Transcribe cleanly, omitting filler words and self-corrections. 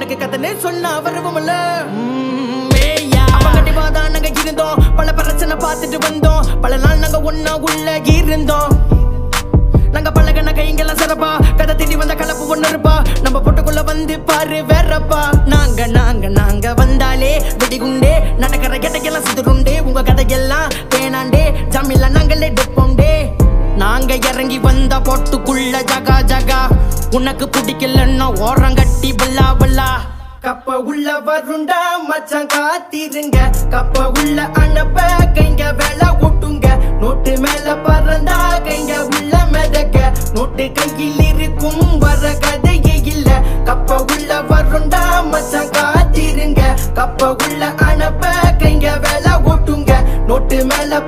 எனக்கு கதனே சொன்ன வருவோம்ல கண்டிப்பாதான் நாங்க இருந்தோம் பல பிரச்சனை பார்த்துட்டு வந்தோம் பல நாள் நாங்க ஒன்னா உள்ள இருந்தோம் நாங்க பழகன கைங்கெல்லாம் சிறப்பா கதை திடி வந்த கலப்பு ஒண்ணு இருப்பா நம்ம பொட்டுக்குள்ள வந்து பாரு வேறப்பா நாங்க நாங்க நாங்க வந்தாலே வெடிகுண்டே நடக்கிற கெட்டைக்கெல்லாம் சுத்துருண்டே உங்க கதையெல்லாம் தேனாண்டே ஜாமில்ல நாங்களே டெப்போண்டே நாங்க இறங்கி வந்த பொட்டுக்குள்ள ஜகா ஜகா உனக்கு பிடிக்கலன்னா ஓரங்கட்டி பல்லா பல்லா கப்ப உள்ள வருண்டா மச்சான் காத்திருங்க கப்ப உள்ள அனுப்ப கைங்க வேலை ஓட்டுங்க நோட்டு மேல பறந்தா கைங்க உள்ள மிதக்க நோட்டு கையில் இருக்கும் வர கதையே இல்ல கப்ப உள்ள வருண்டா மச்சான் காத்திருங்க கப்ப உள்ள அனுப்ப கைங்க வேலை ஓட்டுங்க நோட்டு மேல